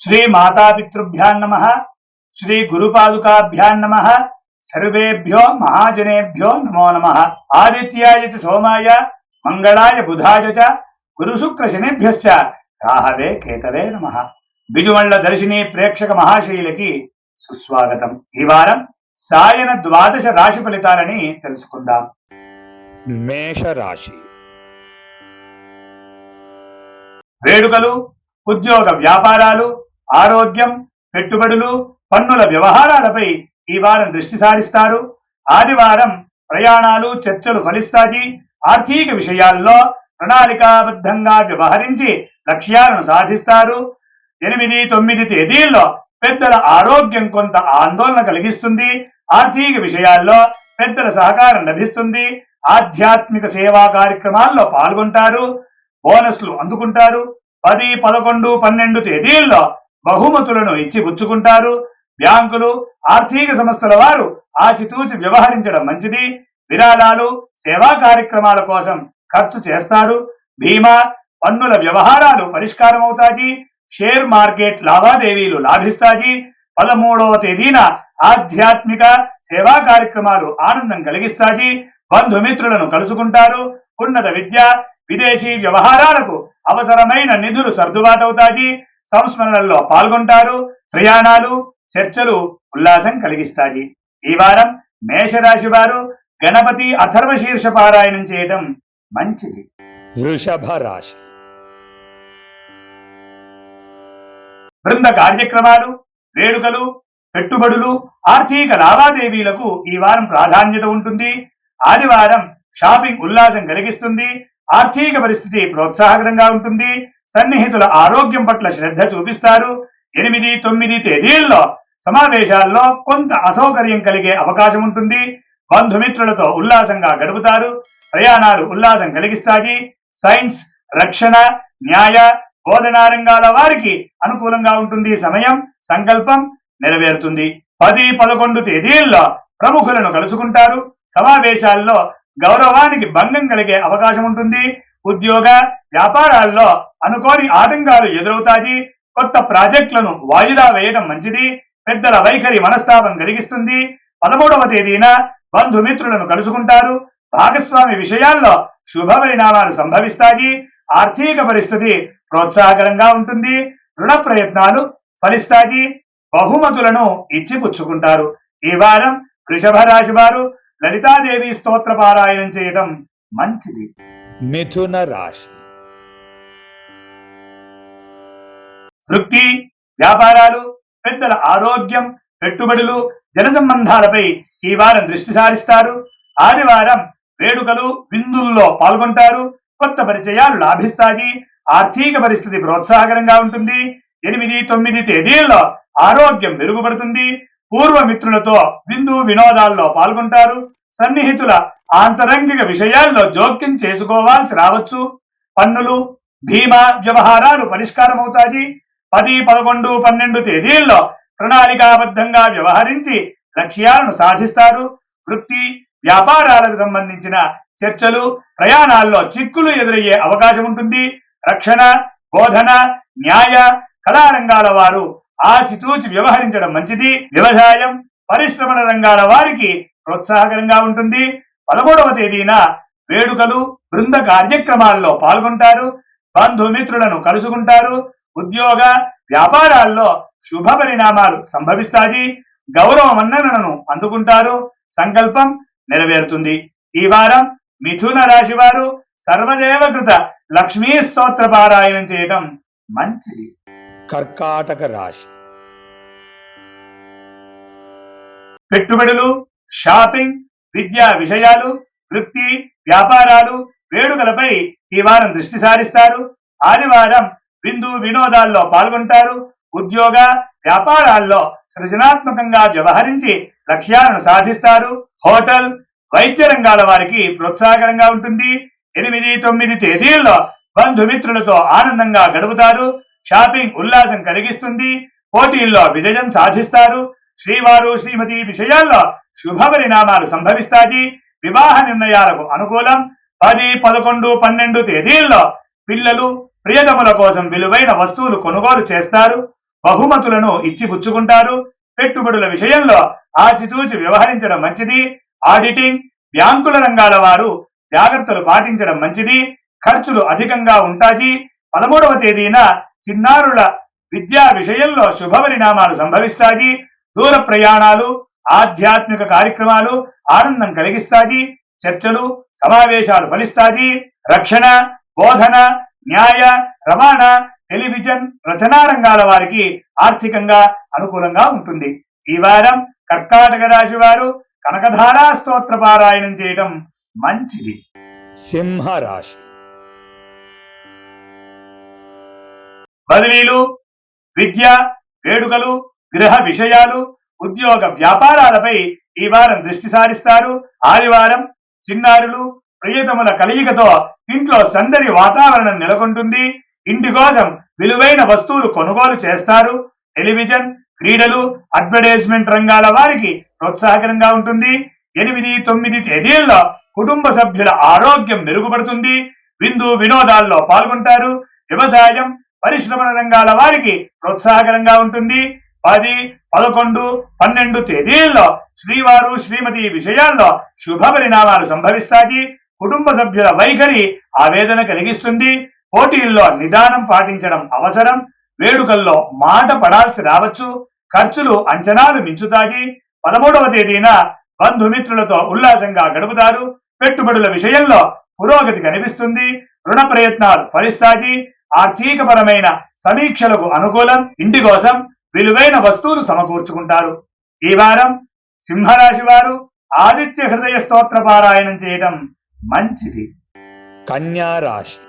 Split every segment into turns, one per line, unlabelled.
శ్రీ మాతాపితృభ్యాం నమః, శ్రీ గురుపాదుకాభ్యాం నమః, సర్వేభ్యో మహాజనేభ్యో నమో నమః. ఆదిత్యాయ చ సోమాయ మంగళాయ బుధాయ చ గురుశుక్రశనిభ్యశ్చ రాహవే కేతవే నమః. బిజుమళ్ళ దర్శిని ప్రేక్షక మహాశైలకి సుస్వాగతం. ఈ వారం సాయన ద్వాదశ రాశి ఫలితాలని తెలుసుకుందాం.
మేషరాశి.
వేడుకలు, ఉద్యోగ వ్యాపారాలు, ఆరోగ్యం, పెట్టుబడులు, పన్నుల వ్యవహారాలపై ఈ వారం దృష్టి సారిస్తారు. ఆదివారం ప్రయాణాలు, చర్చలు ఫలిస్తాయి. ఆర్థిక విషయాల్లో ప్రణాళికాబద్ధంగా వ్యవహరించి లక్ష్యాలను సాధిస్తారు. 8, 9 తేదీల్లో పెద్దల ఆరోగ్యం కొంత ఆందోళన కలిగిస్తుంది. ఆర్థిక విషయాల్లో పెద్దల సహకారం లభిస్తుంది. ఆధ్యాత్మిక సేవా కార్యక్రమాల్లో పాల్గొంటారు. బోనస్లు అందుకుంటారు. 10, 11, 12 తేదీల్లో బహుమతులను ఇచ్చి పుచ్చుకుంటారు. బ్యాంకులు, ఆర్థిక సంస్థల వారు ఆచితూచి వ్యవహరించడం మంచిది. విరాళాలు, సేవా కార్యక్రమాల కోసం ఖర్చు చేస్తారు. బీమా, పన్నుల వ్యవహారాలు పరిష్కారం అవుతాయి. షేర్ మార్కెట్ లావాదేవీలు లాభిస్తాయి. 13వ తేదీన ఆధ్యాత్మిక సేవా కార్యక్రమాలు ఆనందం కలిగిస్తాయి. బంధుమిత్రులను కలుసుకుంటారు. ఉన్నత విద్య, విదేశీ వ్యవహారాలకు అవసరమైన నిధులు సర్దుబాటవుతాయి. సంస్మరణల్లో పాల్గొంటారు. ప్రయాణాలు, చర్చలు ఉల్లాసం కలిగిస్తాయి. ఈ వారం మేషరాశి వారు గణపతి అథర్వ శీర్ష పారాయణం చేయడం మంచిది.
వృషభ రాశి.
బృంద కార్యక్రమాలు, వేడుకలు, పెట్టుబడులు, ఆర్థిక లావాదేవీలకు ఈ వారం ప్రాధాన్యత ఉంటుంది. ఆదివారం షాపింగ్ ఉల్లాసం కలిగిస్తుంది. ఆర్థిక పరిస్థితి ప్రోత్సాహకరంగా ఉంటుంది. సన్నిహితుల ఆరోగ్యం పట్ల శ్రద్ధ చూపిస్తారు. 8, 9 తేదీల్లో సమావేశాల్లో కొంత అసౌకర్యం కలిగే అవకాశం ఉంటుంది. బంధుమిత్రులతో ఉల్లాసంగా గడుపుతారు. ప్రయాణాలు ఉల్లాసం కలిగిస్తాయి. సైన్స్, రక్షణ, న్యాయ, బోధనా రంగాల వారికి అనుకూలంగా ఉంటుంది. సమయం, సంకల్పం నెరవేరుతుంది. 10, 11 తేదీల్లో ప్రముఖులను కలుసుకుంటారు. సమావేశాల్లో గౌరవానికి భంగం కలిగే అవకాశం ఉంటుంది. ఉద్యోగ వ్యాపారాల్లో అనుకోని ఆటంకాలు ఎదురవుతాయి. కొత్త ప్రాజెక్టులను వాయిదా వేయడం మంచిది. పెద్దల వైఖరి మనస్తాపం కలిగిస్తుంది. 13వ తేదీన బంధుమిత్రులను కలుసుకుంటారు. భాగస్వామి విషయాల్లో శుభ పరిణామాలు సంభవిస్తాయి. ఆర్థిక పరిస్థితి ప్రోత్సాహకరంగా ఉంటుంది. రుణ ప్రయత్నాలు ఫలిస్తాయి. బహుమతులను ఇచ్చి పుచ్చుకుంటారు. ఈ వారం వృషభ రాశి వారు లలితాదేవి స్తోత్ర పారాయణం చేయడం మంచిది.
మిథున రాశి.
వృత్తి, వ్యాపారాలు, పెద్దల ఆరోగ్యం, పెట్టుబడులు, జన సంబంధాలపై ఈ వారం దృష్టి సారిస్తారు. ఆదివారం వేడుకలు, విందుల్లో పాల్గొంటారు. కొత్త పరిచయాలు లాభిస్తాయి. ఆర్థిక పరిస్థితి ప్రోత్సాహకరంగా ఉంటుంది. 8, 9 తేదీల్లో ఆరోగ్యం మెరుగుపడుతుంది. పూర్వ మిత్రులతో విందు వినోదాల్లో పాల్గొంటారు. సన్నిహితుల ఆంతరంగిక విషయాల్లో జోక్యం చేసుకోవాల్సి రావచ్చు. పన్నులు, బీమా వ్యవహారాలు పరిష్కారం అవుతాయి. 10, 11, 12 తేదీల్లో ప్రణాళికాబద్ధంగా వ్యవహరించి లక్ష్యాలను సాధిస్తారు. వృత్తి, వ్యాపారాలకు సంబంధించిన చర్చలు, ప్రయాణాల్లో చిక్కులు ఎదురయ్యే అవకాశం ఉంటుంది. రక్షణ, బోధన, న్యాయ, కళారంగాల వారు ఆచితూచి వ్యవహరించడం మంచిది. వ్యవసాయం, పరిశ్రమల రంగాల వారికి ప్రోత్సాహకరంగా ఉంటుంది. 13వ తేదీన వేడుకలు, బృంద కార్యక్రమాల్లో పాల్గొంటారు. బంధుమిత్రులను కలుసుకుంటారు. ఉద్యోగ వ్యాపారాల్లో శుభ పరిణామాలు సంభవిస్తాయి. గౌరవ మన్ననలను అందుకుంటారు. సంకల్పం నెరవేరుతుంది. ఈ వారం మిథున రాశి వారు సర్వదేవకృత లక్ష్మీ స్తోత్ర పారాయణం చేయడం మంచిది.
కర్కాటక రాశి.
పెట్టుబడులు, షాపింగ్, విద్యా విషయాలు, వృత్తి, వ్యాపారాలు, వేడుకలపై ఈ వారం దృష్టి సారిస్తారు. ఆదివారం విందు వినోదాల్లో పాల్గొంటారు. ఉద్యోగ వ్యాపారాల్లో సృజనాత్మకంగా వ్యవహరించి లక్ష్యాలను సాధిస్తారు. హోటల్, వైద్య రంగాల వారికి ప్రోత్సాహకరంగా ఉంటుంది. 8, 9 తేదీల్లో బంధుమిత్రులతో ఆనందంగా గడుపుతారు. షాపింగ్ ఉల్లాసం కలిగిస్తుంది. పోటీల్లో విజయం సాధిస్తారు. శ్రీవారు, శ్రీమతి విషయాల్లో శుభ పరిణామాలు సంభవిస్తాయి. వివాహ నిర్ణయాలకు అనుకూలం. 10, 11, 12 తేదీల్లో పిల్లలు, ప్రియతముల కోసం విలువైన వస్తువులు కొనుగోలు చేస్తారు. బహుమతులను ఇచ్చి పుచ్చుకుంటారు. పెట్టుబడుల విషయంలో ఆచితూచి వ్యవహరించడం మంచిది. ఆడిటింగ్, బ్యాంకుల రంగాల వారు జాగ్రత్తలు పాటించడం మంచిది. ఖర్చులు అధికంగా ఉంటాయి. 13వ తేదీన చిన్నారుల విద్యా విషయంలో శుభపరిణామాలు సంభవిస్తాయి. దూర ప్రయాణాలు, ఆధ్యాత్మిక కార్యక్రమాలు ఆనందం కలిగిస్తాయి. చర్చలు, సమావేశాలు ఫలిస్తాయి. రక్షణ, బోధన, న్యాయ, రవాణా, టెలివిజన్, రచనా రంగాల వారికి ఆర్థికంగా అనుకూలంగా ఉంటుంది. ఈ వారం కర్కాటక రాశి వారు కనకధారా స్తోత్ర పారాయణం చేయటం మంచిది.
సింహరాశి.
బదిలీలు, విద్య, వేడుకలు, గృహ విషయాలు, ఉద్యోగ వ్యాపారాలపై ఈ వారం దృష్టి సారిస్తారు. ఆదివారం చిన్నారులు, ప్రియతముల కలయికతో ఇంట్లో సందడి వాతావరణం నెలకొంటుంది. ఇంటి కోసం విలువైన వస్తువులు కొనుగోలు చేస్తారు. టెలివిజన్, క్రీడలు, అడ్వర్టైజ్మెంట్ రంగాల వారికి ప్రోత్సాహకరంగా ఉంటుంది. 8, 9 తేదీల్లో కుటుంబ సభ్యుల ఆరోగ్యం మెరుగుపడుతుంది. విందు వినోదాల్లో పాల్గొంటారు. వ్యవసాయం, పరిశ్రమల రంగాల వారికి ప్రోత్సాహకరంగా ఉంటుంది. 10, 11, 12 తేదీల్లో శ్రీవారు శ్రీమతి విషయాల్లో శుభ పరిణామాలు సంభవిస్తాయి. కుటుంబ సభ్యుల వైఖరి ఆవేదన కలిగిస్తుంది. పోటీల్లో నిదానం పాటించడం అవసరం. వేడుకల్లో మాట పడాల్సి రావచ్చు. ఖర్చులు అంచనాలు మించుతాయి. 13వ తేదీన బంధుమిత్రులతో ఉల్లాసంగా గడుపుతారు. పెట్టుబడుల విషయంలో పురోగతి కనిపిస్తుంది. రుణ ప్రయత్నాలు ఫలిస్తాయి. ఆర్థికపరమైన సమీక్షలకు అనుకూలం. ఇంటి కోసం విలువైన వస్తువులు సమకూర్చుకుంటారు. ఈ వారం సింహరాశి వారు ఆదిత్య హృదయ స్తోత్ర పారాయణం చేయటం మంచిది.
కన్యా రాశి.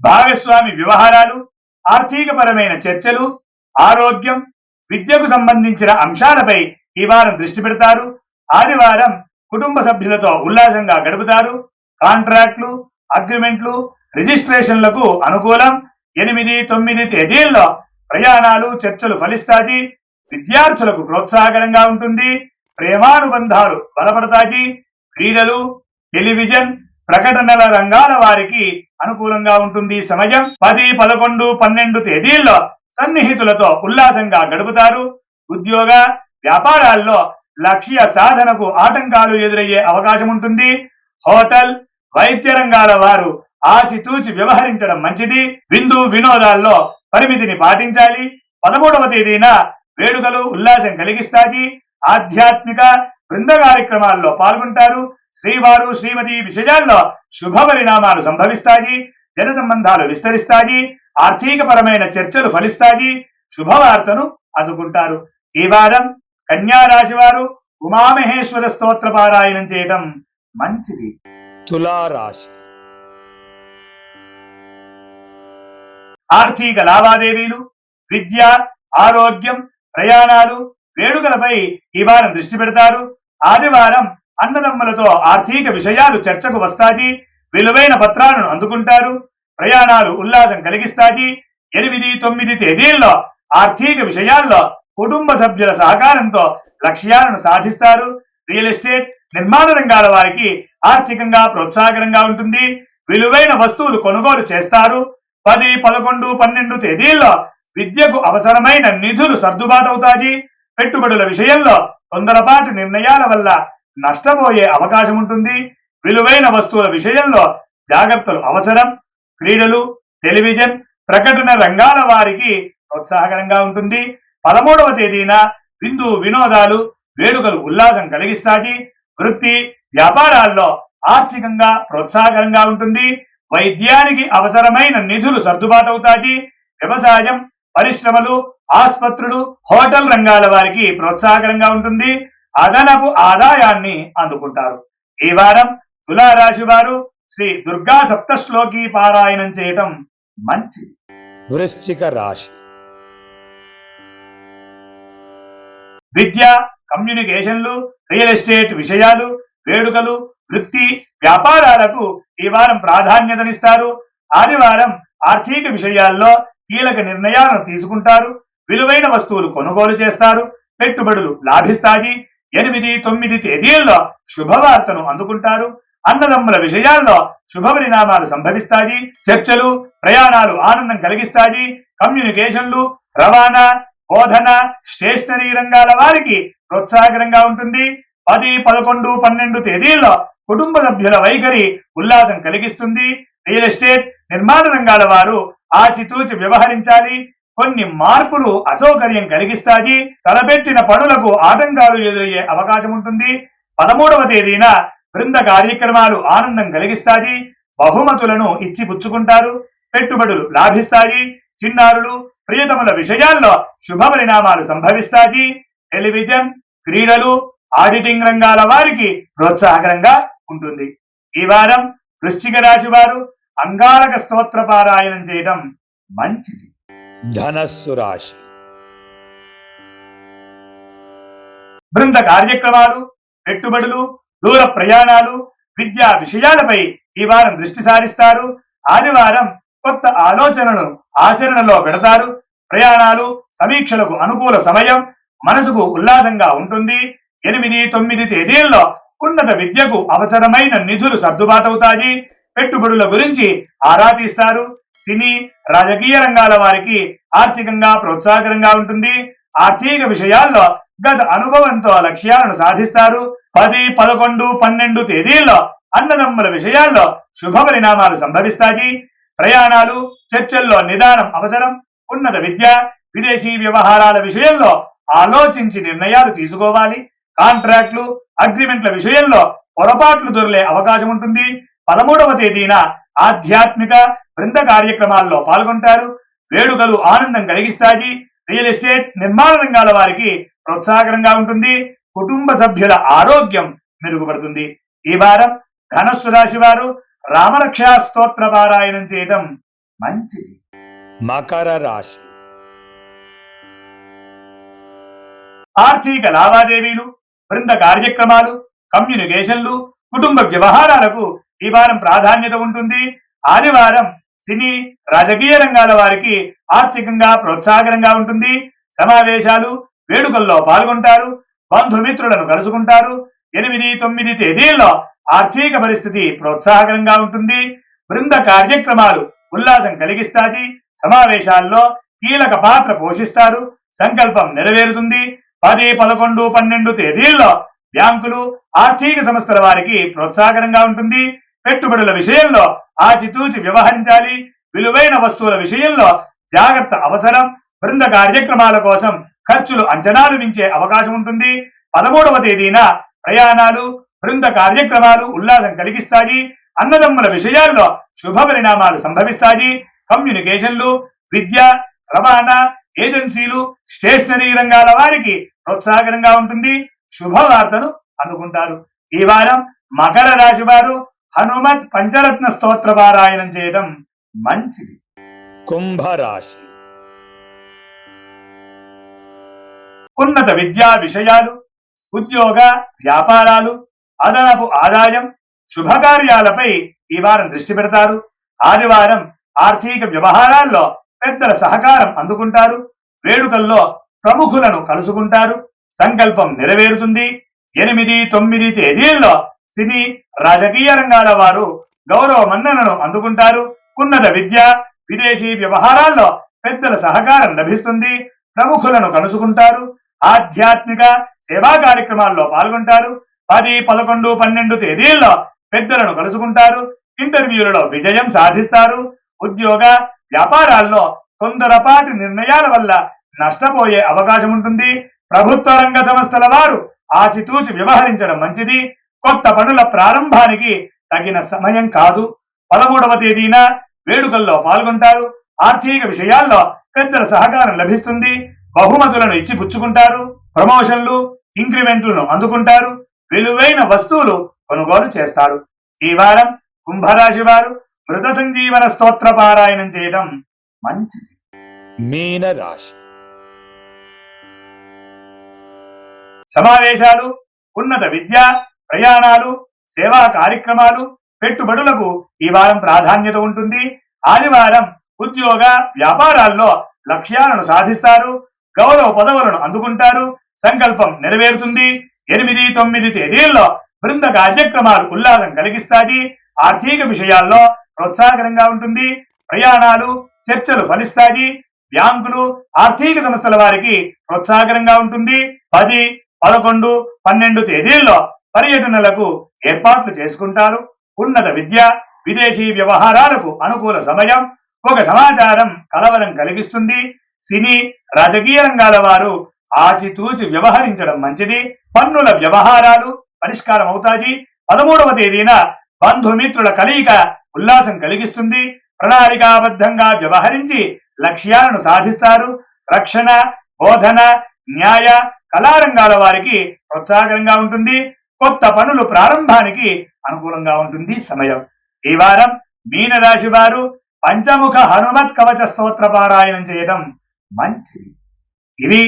భాగస్వామి వ్యవహారాలు, ఆర్థికపరమైన చర్చలు, ఆరోగ్యం, విద్యకు సంబంధించిన అంశాలపై ఈ వారం దృష్టి పెడతారు. ఆదివారం కుటుంబ సభ్యులతో ఉల్లాసంగా గడుపుతారు. కాంట్రాక్టులు, అగ్రిమెంట్లు, రిజిస్ట్రేషన్లకు అనుకూలం. 8, 9 తేదీల్లో ప్రయాణాలు, చర్చలు ఫలిస్తాయి. విద్యార్థులకు ప్రోత్సాహకరంగా ఉంటుంది. ప్రేమానుబంధాలు బలపడతాయి. క్రీడలు, టెలివిజన్, ప్రకటనల రంగాల వారికి అనుకూలంగా ఉంటుంది. సమయం 10, 11, 12 తేదీల్లో సన్నిహితులతో ఉల్లాసంగా గడుపుతారు. ఉద్యోగ వ్యాపారాల్లో లక్ష్య సాధనకు ఆటంకాలు ఎదురయ్యే అవకాశం ఉంటుంది. హోటల్, వైద్య రంగాల వారు ఆచితూచి వ్యవహరించడం మంచిది. విందు వినోదాల్లో పరిమితిని పాటించాలి. 13వ తేదీన వేడుకలు ఉల్లాసం కలిగిస్తాయి. ఆధ్యాత్మిక బృంద కార్యక్రమాల్లో పాల్గొంటారు. శ్రీవారు శ్రీమతి విషయాల్లో శుభ పరిణామాలు సంభవిస్తాయి. జన సంబంధాలు విస్తరిస్తాయి. ఆర్థికపరమైన చర్చలు ఫలిస్తాయి. శుభవార్తను అందుకుంటారు. ఈ వారం కన్యా రాశి వారు ఉమామహేశ్వర స్తోత్ర పారాయణం చేయటం మంచిది.
తులారాశి.
ఆర్థిక లావాదేవీలు, విద్య, ఆరోగ్యం, ప్రయాణాలు, వేడుకలపై ఈ వారం దృష్టి పెడతారు. ఆదివారం అన్నదమ్ములతో ఆర్థిక విషయాలు చర్చకు వస్తాయి. విలువైన పత్రాలను అందుకుంటారు. ప్రయాణాలు ఉల్లాసం కలిగిస్తాయి. 8, 9 తేదీల్లో ఆర్థిక విషయాల్లో కుటుంబ సభ్యుల సహకారంతో లక్ష్యాలను సాధిస్తారు. రియల్ ఎస్టేట్, నిర్మాణ రంగాల వారికి ఆర్థికంగా ప్రోత్సాహకరంగా ఉంటుంది. విలువైన వస్తువులు కొనుగోలు చేస్తారు. 10, 11, 12 తేదీల్లో విద్యకు అవసరమైన నిధులు సర్దుబాటవుతాయి. పెట్టుబడుల విషయంలో తొందరపాటు నిర్ణయాల వల్ల నష్టపోయే అవకాశం ఉంటుంది. విలువైన వస్తువుల విషయంలో జాగ్రత్తలు అవసరం. క్రీడలు, టెలివిజన్, ప్రకటన రంగాల వారికి ప్రోత్సాహకరంగా ఉంటుంది. 13వ తేదీన విందు వినోదాలు, వేడుకలు ఉల్లాసం కలిగిస్తాయి. వృత్తి వ్యాపారాల్లో ఆర్థికంగా ప్రోత్సాహకరంగా ఉంటుంది. వైద్యానికి అవసరమైన నిధులు సర్దుబాటవుతాయి. వ్యవసాయం, పరిశ్రమలు, ఆసుపత్రులు, హోటల్ రంగాల వారికి ప్రోత్సాహకరంగా ఉంటుంది. అదనపు ఆదాయాన్ని అందుకుంటారు. ఈ వారం తులారాశి వారు శ్రీ దుర్గా సప్తశ్లోకి పారాయణం చేయటం మంచిది.
వృశ్చిక రాశి.
విద్య, కమ్యూనికేషన్లు, రియల్ ఎస్టేట్ విషయాలు, వేడుకలు, వృత్తి వ్యాపారాలకు ఈ వారం ప్రాధాన్యతనిస్తారు. ఆదివారం ఆర్థిక విషయాల్లో కీలక నిర్ణయాలను తీసుకుంటారు. విలువైన వస్తువులు కొనుగోలు చేస్తారు. పెట్టుబడులు లాభిస్తాయి. 8, 9 తేదీల్లో శుభవార్తను అందుకుంటారు. అన్నదమ్ముల విషయాల్లో శుభ పరిణామాలు సంభవిస్తాయి. చర్చలు, ప్రయాణాలు ఆనందం కలిగిస్తాయి. కమ్యూనికేషన్లు, రవాణా, బోధన, స్టేషనరీ రంగాల వారికి ప్రోత్సాహకరంగా ఉంటుంది. 10, 11, 12 తేదీల్లో కుటుంబ సభ్యుల వైఖరి ఉల్లాసం కలిగిస్తుంది. రియల్ ఎస్టేట్, నిర్మాణ రంగాల వారు ఆచితూచి వ్యవహరించాలి. కొన్ని మార్పులు అసౌకర్యం కలిగిస్తాయి. తలపెట్టిన పనులకు ఆటంకాలు ఎదురయ్యే అవకాశం ఉంటుంది. 13వ తేదీన బృంద కార్యక్రమాలు ఆనందం కలిగిస్తాయి. బహుమతులను ఇచ్చి పుచ్చుకుంటారు. పెట్టుబడులు లాభిస్తాయి. చిన్నారులు, ప్రియతముల విషయాల్లో శుభ పరిణామాలు సంభవిస్తాయి. టెలివిజన్, క్రీడలు, ఆడిటింగ్ రంగాల వారికి ప్రోత్సాహకరంగా ఉంటుంది. ఈ వారం వృశ్చిక రాశి వారు అంగారక స్తోత్ర పారాయణం చేయడం మంచిది.
ధనస్సు రాశి.
బృంద కార్యక్రమాలు, పెట్టుబడులు, దూర ప్రయాణాలు, విద్యా విషయాలపై ఈ వారం దృష్టి సారిస్తారు. ఆదివారం కొత్త ఆలోచనలను ఆచరణలో పెడతారు. ప్రయాణాలు, సమీక్షలకు అనుకూల సమయం. మనసుకు ఉల్లాసంగా ఉంటుంది. 8, 9 తేదీల్లో ఉన్నత విద్యకు అవసరమైన నిధులు సర్దుబాటవుతాయి. పెట్టుబడుల గురించి ఆరా తీస్తారు. సినీ, రాజకీయ రంగాల వారికి ఆర్థికంగా ప్రోత్సాహకరంగా ఉంటుంది. ఆర్థిక విషయాల్లో గత అనుభవంతో లక్ష్యాలను సాధిస్తారు. 10, 11, 12 తేదీల్లో అన్నదమ్ముల విషయాల్లో శుభ పరిణామాలు సంభవిస్తాయి. ప్రయాణాలు, చర్చల్లో నిదానం అవసరం. ఉన్నత విద్య, విదేశీ వ్యవహారాల విషయంలో ఆలోచించి నిర్ణయాలు తీసుకోవాలి. కాంట్రాక్టులు, అగ్రిమెంట్ల విషయంలో పొరపాట్లు దొరికే అవకాశం ఉంటుంది. 13వ తేదీన ఆధ్యాత్మిక బృంద కార్యక్రమాల్లో పాల్గొంటారు. వేడుకలు ఆనందం కలిగిస్తాయి. రియల్ ఎస్టేట్, నిర్మాణ రంగాల వారికి ప్రోత్సాహకరంగా ఉంటుంది. కుటుంబ సభ్యుల ఆరోగ్యం మెరుగుపడుతుంది. ఈ వారం ధనస్సు రాశి వారు రామరక్షా స్తోత్ర పారాయణం చేయడం మంచిది.
మకర రాశి.
ఆర్థిక లావాదేవీలు, బృంద కార్యక్రమాలు, కమ్యూనికేషన్లు, కుటుంబ వ్యవహారాలకు ఈ వారం ప్రాధాన్యత ఉంటుంది. ఆదివారం సినీ, రాజకీయ రంగాల వారికి ఆర్థికంగా ప్రోత్సాహకరంగా ఉంటుంది. సమావేశాలు, వేడుకల్లో పాల్గొంటారు. బంధుమిత్రులను కలుసుకుంటారు. 8, 9 తేదీల్లో ఆర్థిక పరిస్థితి ప్రోత్సాహకరంగా ఉంటుంది. బృంద కార్యక్రమాలు ఉల్లాసం కలిగిస్తాయి. సమావేశాల్లో కీలక పాత్ర పోషిస్తారు. సంకల్పం నెరవేరుతుంది. 10, 11, 12 తేదీల్లో బ్యాంకులు, ఆర్థిక సంస్థల వారికి ప్రోత్సాహకరంగా ఉంటుంది. పెట్టుబడుల విషయంలో ఆచితూచి వ్యవహరించాలి. విలువైన వస్తువుల విషయంలో జాగ్రత్త అవసరం. బృంద కార్యక్రమాల కోసం ఖర్చులు అంచనాలు మించే అవకాశం ఉంటుంది. 13వ తేదీన ప్రయాణాలు, బృంద కార్యక్రమాలు ఉల్లాసం కలిగిస్తాయి. అన్నదమ్ముల విషయాల్లో శుభ పరిణామాలు సంభవిస్తాయి. కమ్యూనికేషన్లు, విద్య, రవాణా, ఏజెన్సీలు, స్టేషనరీ రంగాల వారికి ప్రోత్సాహకరంగా ఉంటుంది. శుభవార్తను అందుకుంటారు. ఈ వారం మకర రాశి వారు హనుమత్ పంచరత్న స్తోత్ర పారాయణం చేయడం మంచిది.
కుంభరాశి.
ఉన్నత విద్యా విషయాలు, ఉద్యోగ, వ్యాపారాలు, అదనపు ఆదాయం, శుభకార్యాలపై ఈ వారం దృష్టి పెడతారు. ఆదివారం ఆర్థిక వ్యవహారాల్లో పెద్దల సహకారం అందుకుంటారు. వేడుకల్లో ప్రముఖులను కలుసుకుంటారు. సంకల్పం నెరవేరుతుంది. 8, 9 తేదీల్లో సినీ, రాజకీయ రంగాల వారు గౌరవ మన్ననను అందుకుంటారు. ఉన్నత విద్య, విదేశీ వ్యవహారాల్లో పెద్దల సహకారం లభిస్తుంది. ప్రముఖులను కలుసుకుంటారు. ఆధ్యాత్మిక సేవా కార్యక్రమాల్లో పాల్గొంటారు. 10, 11, 12 తేదీల్లో పెద్దలను కలుసుకుంటారు. ఇంటర్వ్యూలలో విజయం సాధిస్తారు. ఉద్యోగ, వ్యాపారాల్లో తొందరపాటి నిర్ణయాల వల్ల నష్టపోయే అవకాశం ఉంటుంది. ప్రభుత్వ రంగ సంస్థల వారు ఆచితూచి వ్యవహరించడం మంచిది. కొత్త పనుల ప్రారంభానికి తగిన సమయం కాదు. 13వ తేదీన వేడుకల్లో పాల్గొంటారు. ఆర్థిక విషయాల్లో పెద్దల సహకారం లభిస్తుంది. బహుమతులను ఇచ్చి పుచ్చుకుంటారు. ప్రమోషన్లు, ఇంక్రిమెంట్లను అందుకుంటారు. విలువైన వస్తువులు కొనుగోలు చేస్తారు. ఈ వారం కుంభరాశి వారు మృత సంజీవన స్తోత్ర పారాయణం చేయడం మంచిది.
మీన రాశి.
సమావేశాలు, ఉన్నత విద్య, ప్రయాణాలు, సేవా కార్యక్రమాలు, పెట్టుబడులకు ఈ వారం ప్రాధాన్యత ఉంటుంది. ఆదివారం ఉద్యోగ, వ్యాపారాల్లో లక్ష్యాలను సాధిస్తారు. గౌరవ పదవులను అందుకుంటారు. సంకల్పం నెరవేరుతుంది. 8, 9 తేదీల్లో బృంద కార్యక్రమాలు ఉల్లాసం కలిగిస్తాయి. ఆర్థిక విషయాల్లో ప్రోత్సాహకరంగా ఉంటుంది. ప్రయాణాలు చర్చలు ఫలిస్తాయి. బ్యాంకులు ఆర్థిక సంస్థల వారికి ప్రోత్సాహకరంగా ఉంటుంది. 10, 11, 12 తేదీల్లో పర్యటనలకు ఏర్పాట్లు చేసుకుంటారు. ఉన్నత విద్య విదేశీ వ్యవహారాలకు అనుకూల సమయం. ఒక సమాచారం కలవరం కలిగిస్తుంది. సినీ రాజకీయ రంగాల వారు ఆచితూచి వ్యవహరించడం మంచిది. పన్నుల వ్యవహారాలు పరిష్కారం అవుతాయి. 13వ తేదీన బంధుమిత్రుల కలయిక ఉల్లాసం కలిగిస్తుంది. ప్రణాళికాబద్ధంగా వ్యవహరించి లక్ష్యాలను సాధిస్తారు. రక్షణ బోధన న్యాయ కళారంగాల వారికి ప్రోత్సాహకరంగా ఉంటుంది. కొత్త పనులు ప్రారంభానికి అనుకూలంగా ఉంటుంది సమయం. ఈ వారం మీనరాశి వారు పంచముఖ హనుమత్ కవచ స్తోత్ర పారాయణం చేయడం మంచిది. ఇవి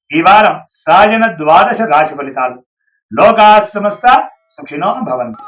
ఈ వారం సాయన ద్వాదశ రాశి ఫలితాలు. లోకా సమస్త సుఖినో భవంతు.